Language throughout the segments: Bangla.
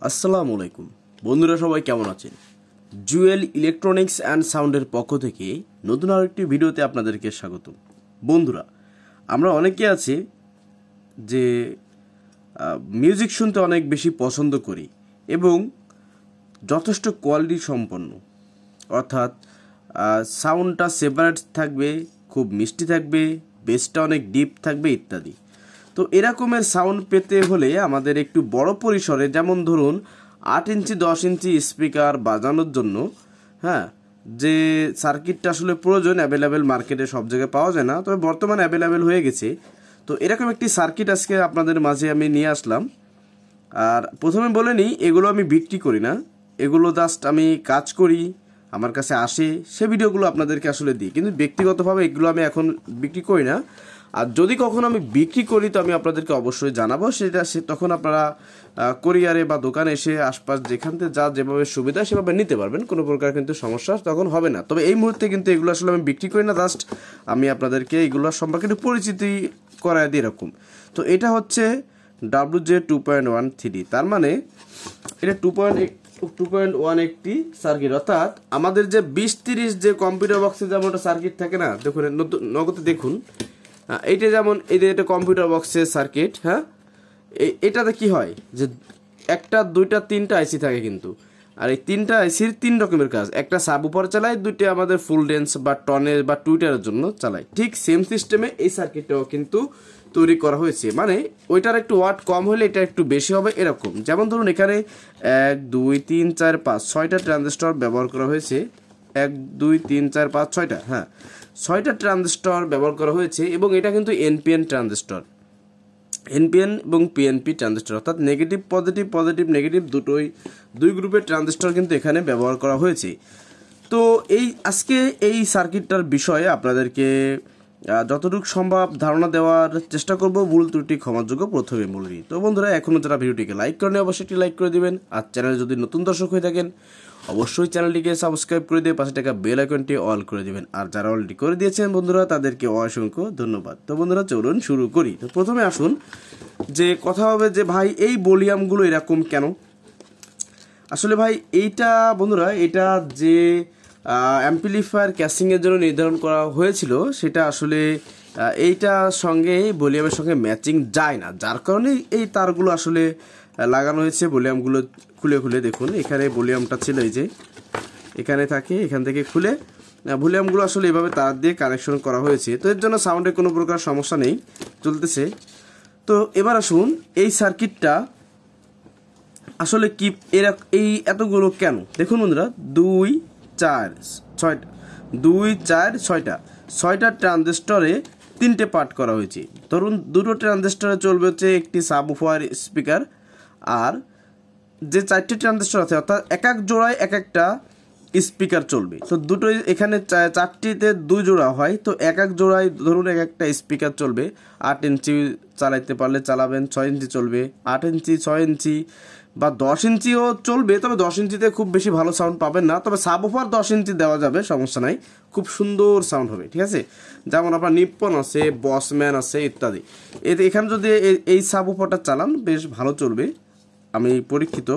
আসসালামু আলাইকুম বন্ধুরা, সবাই কেমন আছেন? জুয়েল ইলেকট্রনিক্স অ্যান্ড সাউন্ডের পক্ষ থেকে নতুন আরেকটি ভিডিওতে আপনাদেরকে স্বাগত। বন্ধুরা, আমরা অনেকে আছি যে মিউজিক শুনতে অনেক বেশি পছন্দ করি এবং যথেষ্ট কোয়ালিটি সম্পন্ন, অর্থাৎ সাউন্ডটা সেপারেট থাকবে, খুব মিষ্টি থাকবে, বেসটা অনেক ডিপ থাকবে ইত্যাদি। তো এরকমের সাউন্ড পেতে হলে আমাদের একটু বড় পরিসরে, যেমন ধরুন 8 ইঞ্চি 10 ইঞ্চি স্পিকার বাজানোর জন্য যে সার্কিটটা আসলে প্রয়োজন, অ্যাভেলেবেল মার্কেটে সব জায়গায় পাওয়া যায় না, তবে বর্তমানে অ্যাভেলেবেল হয়ে গেছে। তো এরকম একটি সার্কিট আজকে আপনাদের মাঝে আমি নিয়ে আসলাম। আর প্রথমে বলে নিই, এগুলো আমি বিক্রি করি না, এগুলো জাস্ট আমি কাজ করি, আমার কাছে আসে, সে ভিডিওগুলো আপনাদেরকে আসলে দিই, কিন্তু ব্যক্তিগতভাবে এগুলো আমি এখন বিক্রি করি না। আর যদি কখনো আমি বিক্রি করি তো আমি আপনাদেরকে অবশ্যই জানাবো, তখন আপনারা কোরিয়ারে বা দোকানে এসে আশপাশ যেখান থেকে যেভাবে সুবিধা সেভাবে নিতে পারবেন, কোনো প্রকার কিন্তু সমস্যা তখন হবে না। তবে এই মুহূর্তে কিন্তু এগুলো আসলে আমি বিক্রি করি না, জাস্ট আমি আপনাদেরকে এগুলো সম্পর্কে একটু পরিচিতি করায় দিই এরকম। তো এটা হচ্ছে WJ2.13, তার মানে এটা 2.1 একটি সার্কিট, অর্থাৎ আমাদের যে 20-30 যে কম্পিউটার বক্সে যেমন একটা সার্কিট থাকে না, দেখুন নগদে দেখুন, এইটা যেমন এই যে এটা কম্পিউটার বক্সের সার্কিট। এটাতে কি হয় যে একটা দুইটা তিনটা আইসি থাকে কিন্তু, আর এই তিনটা আইসির 3 রকমের কাজ। একটা সাব উপর চালায়, দুইটা আমাদের ফুল ডেন্স বা টনের বা টুইটারের জন্য চালায়। ঠিক সেম সিস্টেমে এই সার্কিটটাও কিন্তু তৈরি করা হয়েছে, মানে ওইটার একটু ওয়াট কম হলে এটা একটু বেশি হবে এরকম। যেমন ধরুন এখানে 1 2 3 4 5 6টা ট্রানজিস্টর ব্যবহার করা হয়েছে। 1 2 3 4 5 6টা, 6টা ট্রানজিস্টর ব্যবহার করা হয়েছে, এবং এটা কিন্তু এনপিএন ট্রানজিস্টর, এনপিএন এবং পিএনপি ট্রানজিস্টর, অর্থাৎ নেগেটিভ পজিটিভ, পজিটিভ নেগেটিভ দুই গ্রুপের ট্রানজিস্টর কিন্তু এখানে ব্যবহার করা হয়েছে। তো আজকে এই সার্কিটটার বিষয়ে আপনাদেরকে যতটুকু সম্ভব ধারণা দেওয়ার চেষ্টা করব, ভুল ত্রুটি ক্ষমাযোগ্য প্রথমে বলে দিই। তো বন্ধুরা, এখনও যারা ভিডিওটিকে লাইক করেন অবশ্যই একটি লাইক করে দিবেন, আর চ্যানেলে যদি নতুন দর্শক হয়ে থাকেন অবশ্যই চ্যানেলটিকে সাবস্ক্রাইব করে দিয়ে পাশে থাকা বেল আইকনটি অল করে দিবেন, আর যারা অলরেডি করে দিয়েছেন বন্ধুরা তাদেরকে অসংখ্য ধন্যবাদ। তো বন্ধুরা, চলুন শুরু করি। তো প্রথমে আসুন যে কথা হবে যে ভাই এই ভলিউমগুলো এরকম কেন। আসলে ভাই এইটা বন্ধুরা, এটা যে অ্যাম্পলিফায়ার ক্যাসিংয়ের জন্য নির্ধারণ করা হয়েছিল সেটা আসলে এইটার সঙ্গে ভলিউমের সঙ্গে ম্যাচিং যায় না, যার কারণে এই তারগুলো আসলে লাগানো হয়েছে। ভলিউমগুলো খুলে খুলে দেখুন, এখানে ভলিউমটা ছিল, এই যে এখানে থাকে, এখান থেকে খুলে ভলিউমগুলো আসলে এভাবে তার দিয়ে কানেকশন করা হয়েছে। তো এর জন্য সাউন্ডে কোনো প্রকার সমস্যা নেই, চলতেছে। তো এবার আসুন এই সার্কিটটা আসলে কি এই এতগুলো কেন। দেখুন বন্ধুরা, 2 4 6টা 6টা ট্রানজিস্টরে 3টে পার্ট করা হয়েছে। ধরুন দুটো ট্রানজিস্টরে চলবে হচ্ছে একটি সাবউফার স্পিকার, আর যে 4টে ট্রানজিস্টর আছে অর্থাৎ এক এক জোড়ায় এক একটা স্পিকার চলবে। তো দুটোই এখানে 4টিতে 2 জোড়া হয়, তো এক এক জোড়ায় ধরুন এক একটা স্পিকার চলবে। 8 ইঞ্চি চালাইতে পারলে চালাবেন, 6 ইঞ্চি চলবে, 8 ইঞ্চি 6 ইঞ্চি বা 10 ইঞ্চিও চলবে, তবে 10 ইঞ্চিতে খুব বেশি ভালো সাউন্ড পাবেন না, তবে সাবউফার 10 ইঞ্চি দেওয়া যাবে, সমস্যা নাই, খুব সুন্দর সাউন্ড হবে, ঠিক আছে। যেমন আপনার নিপ্পন আছে, বসম্যান আছে ইত্যাদি। এখানে যদি এই সাবউফারটা চালান বেশ ভালো চলবে, আমি পরীক্ষিত।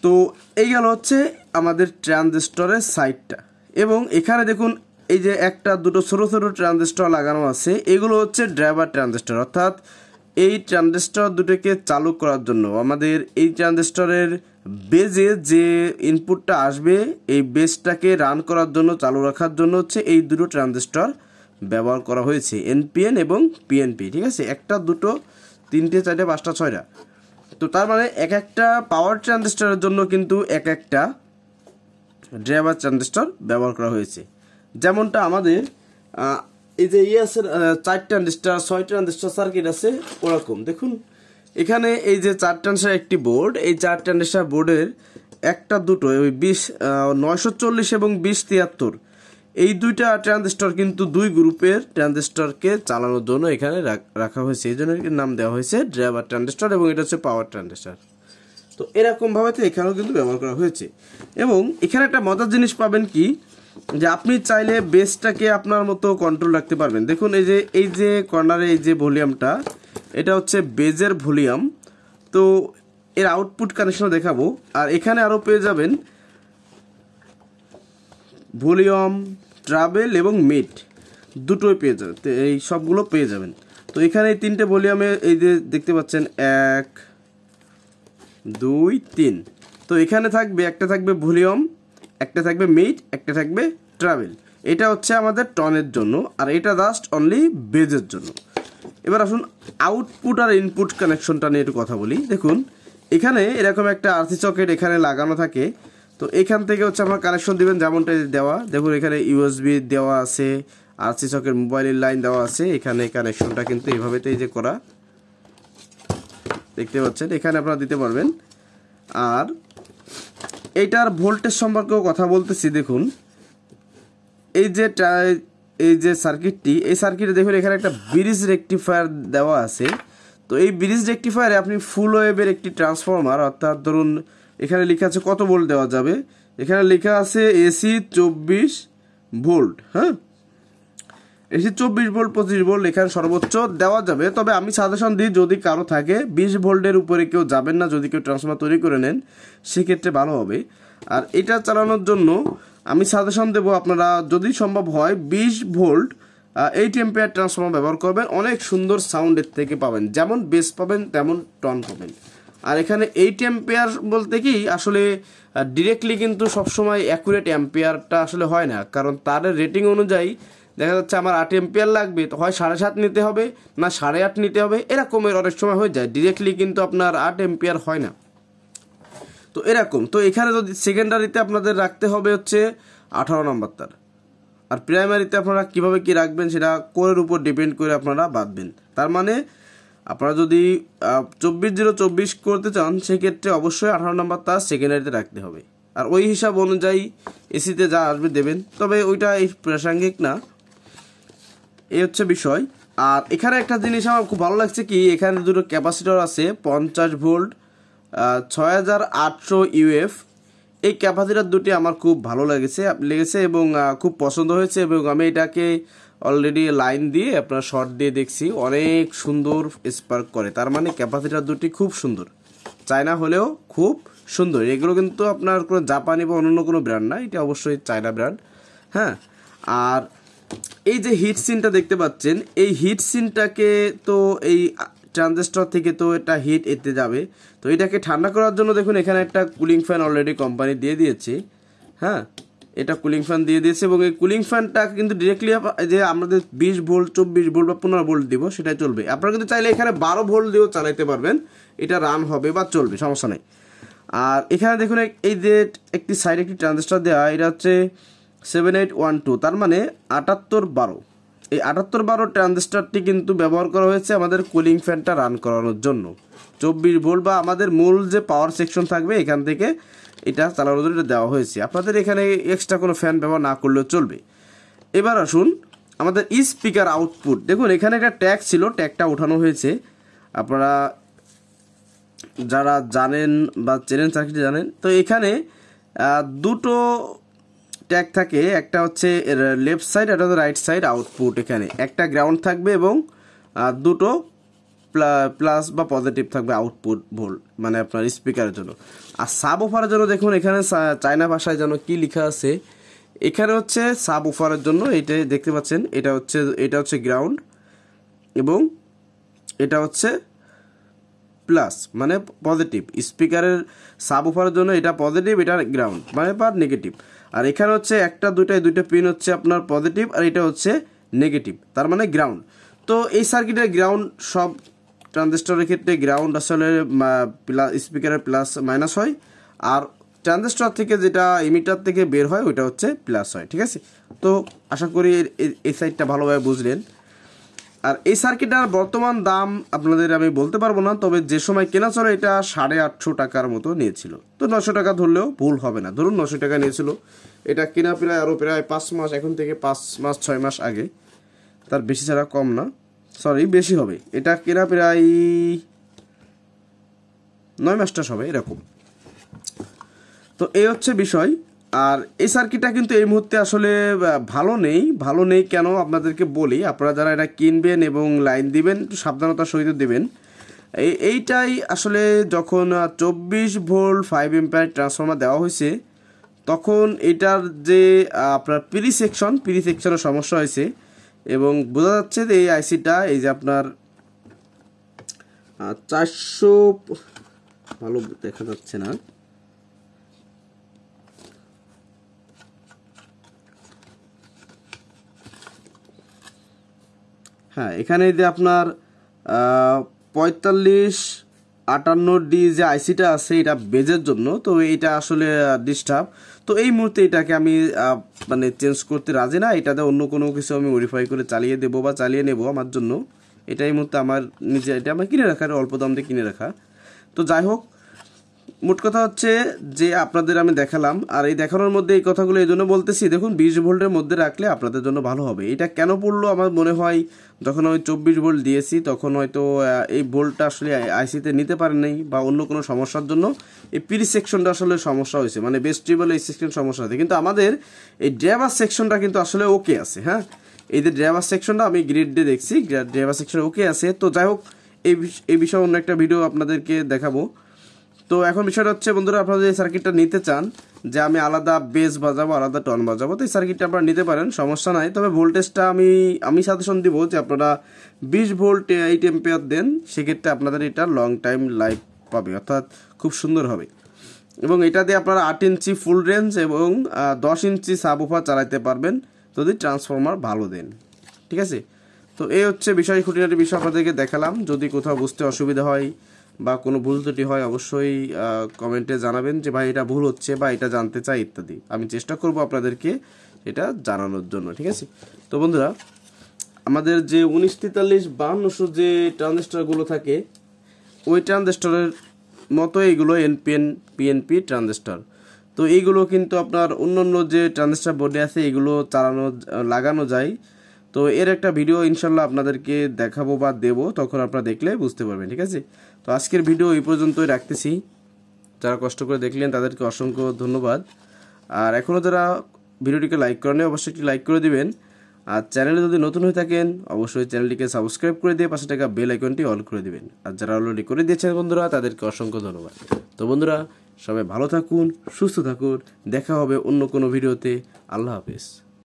তো এই গেল হচ্ছে আমাদের ট্রানজিস্টরের সাইডটা, এবং এখানে দেখুন এই যে একটা দুটো ছোটো ছোটো ট্রানজিস্টর লাগানো আছে, এগুলো হচ্ছে ড্রাইভার ট্রানজিস্টর, অর্থাৎ এই ট্রানজিস্টর দুটোকে চালু করার জন্য আমাদের এই ট্রানজিস্টরের বেজে যে ইনপুটটা আসবে, এই বেসটাকে রান করার জন্য, চালু রাখার জন্য হচ্ছে এই দুটো ট্রানজিস্টর ব্যবহার করা হয়েছে, এনপিএন এবং পিএনপি, ঠিক আছে। একটা দুটো 3টে 4টে 5টা 6টা। তো তার মানে এক একটা পাওয়ার ট্রানজিস্টরের জন্য কিন্তু এক একটা ড্রাইভার ট্রানজিস্টর ব্যবহার করা হয়েছে। যেমনটা আমাদের এই যে আছে 4 ট্রানজিস্টর 6 ট্রানজিস্টর সার্কিট আছে, ওরকম দেখুন এখানে এই যে 4 ট্রানজিস্টর একটি বোর্ড, এই 4 ট্রানজিস্টর বোর্ডের একটা দুটো ওই 940 এবং 2073 এই দুইটা ট্রানজিস্টর কিন্তু 2 গ্রুপের ট্রানজিস্টরকে চালানোর জন্য এখানে রাখা হয়েছে, এই জন্য নাম দেওয়া হয়েছে ড্রাইভার ট্রানজিস্টর, এবং এটা হচ্ছে পাওয়ার ট্রানজিস্টর। তো এরকমভাবে তো এখানেও কিন্তু ব্যবহার করা হয়েছে। এবং এখানে একটা মজার জিনিস পাবেন কি, যে আপনি চাইলে বেসটাকে আপনার মতো কন্ট্রোল রাখতে পারবেন। দেখুন এই যে কর্নারে এই যে ভলিউমটা, এটা হচ্ছে বেজের ভলিউম, তো এর আউটপুট কানেকশন দেখাবো। আর এখানে আরও পেয়ে যাবেন ভলিউম, ট্রাভেল এবং মিড দুটোই পেয়ে যাবেন, এই সবগুলো পেয়ে যাবেন। তো এখানে এই 3টে ভলিউমে এই যে দেখতে পাচ্ছেন 1 2 3। তো এখানে থাকবে একটা থাকবে ভলিউম, একটা থাকবে মিড, একটা থাকবে ট্রাভেল। এটা হচ্ছে আমাদের টনের জন্য, আর এটা জাস্ট অনলি বেজের জন্য। এবার আসুন আউটপুট আর ইনপুট কানেকশনটা নিয়ে একটু কথা বলি। দেখুন এখানে এরকম একটা আরসি সকেট এখানে লাগানো থাকে। তো এখান থেকে হচ্ছে আপনার কানেকশন দিবেন যেমনটা দেওয়া। দেখুন এখানে ইউএসবি দেওয়া আছে, আরসি সকেট মোবাইলের লাইন দেওয়া আছে। এখানে কানেকশনটা কিন্তু এইভাবেতেই যে করা, দেখতে পাচ্ছেন এখানে আপনারা দিতে পারবেন। আর এইটার ভোল্টেজ সম্পর্কেও কথা বলতেছি। দেখুন এই যে সার্কিটটি, এই সার্কিটে দেখুন এখানে একটা ব্রিজ রেকটিফায়ার দেওয়া আছে। তো এই ব্রিজ রেকটিফায়ারে আপনি ফুল ওয়েভের একটি ট্রান্সফরমার, অর্থাৎ ধরুন এখানে লেখা আছে কত ভোল্ট দেওয়া যাবে, এখানে লেখা আছে এসি 24 ভোল্ট। হ্যাঁ, এসি 24 ভোল্ট 25 ভোল্ট এখানে সর্বোচ্চ দেওয়া যাবে। তবে আমি সাজেশন দিই যদি কারো থাকে 20 ভোল্টের উপরে কেউ যাবেন না, যদি কেউ ট্রান্সফরমার তৈরি করে নেন সেক্ষেত্রে ভালো হবে। আর এটা চালানোর জন্য আমি সাজেশন দেবো আপনারা যদি সম্ভব হয় 20 ভোল্ট 8 অ্যাম্পিয়ার ট্রান্সফরমার ব্যবহার করবেন। অনেক সুন্দর সাউন্ড এর থেকে পাবেন, যেমন বেস পাবেন তেমন টন পাবেন। আর এখানে 8 অ্যাম্পিয়ার বলতে কি আসলে ডিরেক্টলি কিন্তু সবসময় অ্যাকুরেট অ্যাম্পিয়ারটা আসলে হয় না, কারণ তার রেটিং অনুযায়ী দেখা যাচ্ছে আমার 8 অ্যাম্পিয়ার লাগবে, তো হয় 7.5 নিতে হবে, না 8.5 নিতে হবে, এরকমের অনেক সময় হয়ে যায়। ডিরেক্টলি কিন্তু আপনার 8 অ্যাম্পিয়ার হয় না, তো এরকম। তো এখানে যদি সেকেন্ডারিতে আপনাদের রাখতে হবে হচ্ছে 18 নম্বর তার, আর প্রাইমারিতে আপনারা কীভাবে কী রাখবেন সেটা কোরের উপর ডিপেন্ড করে আপনারা বাঁধবেন। তার মানে আপনারা যদি 24-0-24 করতে চান সেক্ষেত্রে অবশ্যই 18 নম্বর তার সেকেন্ডারিতে রাখতে হবে, আর ওই হিসাব অনুযায়ী এসিতে যা আসবে দেবেন। তবে ওইটা এই প্রাসঙ্গিক না, এই হচ্ছে বিষয়। আর এখানে একটা জিনিস আমার খুব ভালো লাগছে কি, এখানে দুটো ক্যাপাসিটর আছে 50 ভোল্ট 6800 ইউএফ। এই ক্যাপাসিটর দুটি আমার খুব ভালো লেগেছে এবং খুব পছন্দ হয়েছে, এবং আমি এটাকে অলরেডি লাইন দিয়ে আপনার শর্ট দিয়ে দেখছি, অনেক সুন্দর স্পার্ক করে। তার মানে ক্যাপাসিটর দুটি খুব সুন্দর, চায়না হলেও খুব সুন্দর। এগুলো কিন্তু আপনার কোনো জাপানি বা অন্য কোনো ব্র্যান্ড না, এটা অবশ্যই চায়না ব্র্যান্ড। হ্যাঁ, আর এই যে হিট সিনটা দেখতে পাচ্ছেন, এই হিট সিনটাকে তো এই ট্রানজিস্টর থেকে তো এটা হিট এতে যাবে, তো এটাকে ঠান্ডা করার জন্য দেখুন এখানে একটা কুলিং ফ্যান অলরেডি কোম্পানি দিয়ে দিয়েছে। হ্যাঁ, এটা কুলিং ফ্যান দিয়ে দিয়েছে, এবং এই কুলিং ফ্যানটা কিন্তু ডিরেক্টলি যে আমাদের 20 ভোল্ট 24 ভোল্ট বা 15 ভোল্ট দিব সেটাই চলবে। আপনারা কিন্তু চাইলে এখানে 12 ভোল্ট দিয়েও চালাইতে পারবেন, এটা রান হবে বা চলবে, সমস্যা নেই। আর এখানে দেখুন এই যে একটি সাইডে একটি ট্রানজিস্টর দেওয়া, এটা হচ্ছে 7812, তার মানে 7812। এই 7812 ট্রানজিস্টরটি কিন্তু ব্যবহার করা হয়েছে আমাদের কুলিং ফ্যানটা রান করানোর জন্য। 24 ভোল্ট বা আমাদের মূল যে পাওয়ার সেকশন থাকবে এখান থেকে এটা চালানোর জন্য এটা দেওয়া হয়েছে। আপনাদের এখানে এক্সট্রা কোনো ফ্যান ব্যবহার না করলেও চলবে। এবার আসুন আমাদের স্পিকার আউটপুট। দেখুন এখানে একটা ট্যাগ ছিল, ট্যাগটা ওঠানো হয়েছে। আপনারা যারা জানেন বা চেনেন সার্কিট জানেন, তো এখানে দুটো ট্যাগ থাকে, একটা হচ্ছে লেফট সাইড, একটা হচ্ছে রাইট সাইড আউটপুট। এখানে একটা গ্রাউন্ড থাকবে এবং দুটো প্লাস বা পজিটিভ থাকবে আউটপুট ভোল্ট, মানে আপনার স্পিকারের জন্য। আর সাব ওফারের জন্য দেখুন এখানে চায়না ভাষায় যেন কি লেখা আছে, এখানে হচ্ছে সাব ওফারের জন্য এটা দেখতে পাচ্ছেন, এটা হচ্ছে গ্রাউন্ড এবং এটা হচ্ছে প্লাস মানে পজিটিভ। স্পিকারের সাব ওফারের জন্য এটা পজিটিভ, এটা গ্রাউন্ড মানে বা নেগেটিভ। আর এখানে হচ্ছে দুইটা পিন হচ্ছে আপনার পজিটিভ, আর এটা হচ্ছে নেগেটিভ, তার মানে গ্রাউন্ড। তো এই সার্কিটের গ্রাউন্ড সব ট্রানজিস্টরের ক্ষেত্রে গ্রাউন্ড আসলে স্পিকারের প্লাস মাইনাস হয়, আর ট্রানজিস্টর থেকে যেটা ইমিটার থেকে বের হয় ওইটা হচ্ছে প্লাস হয়। ঠিক আছে, তো আশা করি এই সাইডটা ভালোভাবে বুঝলেন। আর এই সার্কিটটার বর্তমান দাম আপনাদের আমি বলতে পারবো না, তবে যে সময় কেনা চলে এটা 850 টাকার মতো নিয়েছিল। তো 900 টাকা ধরলেও ভুল হবে না, ধরুন 900 টাকা নিয়েছিল। এটা কেনা প্রায় 5 মাস, এখন থেকে 5 মাস 6 মাস আগে, তার বেশি ছাড়া কম না, সরি বেশি হবে। এটা কেনা প্রায় 9 মাস হবে এরকম। তো এই হচ্ছে বিষয়। আর এই সার্কিটটা কিন্তু এই মুহূর্তে আসলে ভালো নেই কেন আপনাদেরকে বলি, আপনারা যারা এটা কিনবেন এবং লাইন দিবেন একটু সাবধানতার সহিত দেবেন। এইটাই আসলে যখন 24 ভোল্ট 5 এম্পিয়ার ট্রান্সফরমার দেওয়া হয়েছে তখন এটার যে আপনার প্রি সেকশনের সমস্যা হয়েছে এবং বোঝা যাচ্ছে যে এই আইসিটা এই যে আপনার 400 ভালো দেখা যাচ্ছে না, হ্যাঁ এখানে যে আপনার 4558D যে আইসিটা আছে এটা বেজের জন্য, তো এটা আসলে ডিস্টার্ব। তো এই মুহূর্তে এটাকে আমি মানে চেঞ্জ করতে রাজি না, এটাতে অন্য কোনো কিছু আমি মডিফাই করে চালিয়ে দেবো বা চালিয়ে নেব আমার জন্য। এটা এই মুহূর্তে আমার নিজে এটা আমার কিনে রাখা, অল্প দাম দিয়ে কিনে রাখা। তো যাই হোক, মোট কথা হচ্ছে যে আপনাদের আমি দেখালাম, আর এই দেখানোর মধ্যে এই কথাগুলো এই জন্য বলতেছি, দেখুন 20 ভোল্টের মধ্যে রাখলে আপনাদের জন্য ভালো হবে। এটা কেন পড়লো আমার মনে হয় যখন আমি 24 ভোল্ট দিয়েছি তখন হয়তো এই ভোল্টটা আসলে আইসিতে নিতে পারে নাই বা অন্য কোনো সমস্যার জন্য এই প্রি সেকশনটা আসলে সমস্যা হয়েছে, মানে বেস ট্রিবল এই সেকশন সমস্যা হয়েছে। কিন্তু আমাদের এই ড্রাইভার সেকশনটা কিন্তু আসলে ওকে আছে। হ্যাঁ, এই যে ড্রাইভার সেকশনটা আমি গ্রিড দিয়ে দেখছি, ড্রাইভার সেকশন ওকে আছে। তো যাই হোক, এই বিষয়ে অন্য একটা ভিডিও আপনাদেরকে দেখাবো। তো এখন বিষয়টা হচ্ছে বন্ধুরা, আপনারা যে সার্কিটটা নিতে চান যে আমি আলাদা বেস বাজাবো আলাদা টন বাজাবো, তো এই সার্কিটটা আপনারা নিতে পারেন, সমস্যা নাই। তবে ভোল্টেজটা আমি সাজেশন দিব যে আপনারা 20 ভোল্ট 8 এম্পিয়ার দেন, সেক্ষেত্রে আপনাদের এটা লং টাইম লাইফ পাবে, অর্থাৎ খুব সুন্দর হবে। এবং এটা দিয়ে আপনারা 8 ইঞ্চি ফুল রেঞ্জ এবং 10 ইঞ্চি সাবউফার চালাতে পারবেন যদি ট্রান্সফরমার ভালো দেন। ঠিক আছে, তো এই হচ্ছে বিষয়, খুঁটিনাটি বিষয় আপনাদেরকে দেখালাম। যদি কোথাও বুঝতে অসুবিধা হয় বা কোনো ভুল ত্রুটি হয় অবশ্যই কমেন্টে জানাবেন যে ভাই এটা ভুল হচ্ছে বা এটা জানতে চাই ইত্যাদি, আমি চেষ্টা করব আপনাদেরকে এটা জানানোর জন্য। ঠিক আছে, তো বন্ধুরা আমাদের যে 1943-5200 যে ট্রানজিস্টরগুলো থাকে ওই ট্রানজিস্টরের মতো এইগুলো পিএনপি ট্রানজিস্টর। তো এইগুলো কিন্তু আপনার অন্যান্য যে ট্রানজিস্টর বোর্ডে আছে এগুলো লাগানো যায়। তো এর একটা ভিডিও ইনশাল্লাহ আপনাদেরকে দেখাবো বা দেবো, তখন আপনারা দেখলে বুঝতে পারবেন। ঠিক আছে, তো আজকের ভিডিও এই পর্যন্তই রাখতেছি। যারা কষ্ট করে দেখলেন তাদেরকে অসংখ্য ধন্যবাদ। আর এখনও যারা ভিডিওটিকে লাইক করেন অবশ্যই একটি লাইক করে দিবেন। আর চ্যানেলে যদি নতুন হয়ে থাকেন অবশ্যই চ্যানেলটিকে সাবস্ক্রাইব করে দিয়ে পাশে থাকা বেল আইকনটি অল করে দিবেন। আর যারা অলরেডি করে দিয়েছেন বন্ধুরা তাদেরকে অসংখ্য ধন্যবাদ। তো বন্ধুরা সবাই ভালো থাকুন, সুস্থ থাকুন, দেখা হবে অন্য কোনো ভিডিওতে। আল্লাহ হাফেজ।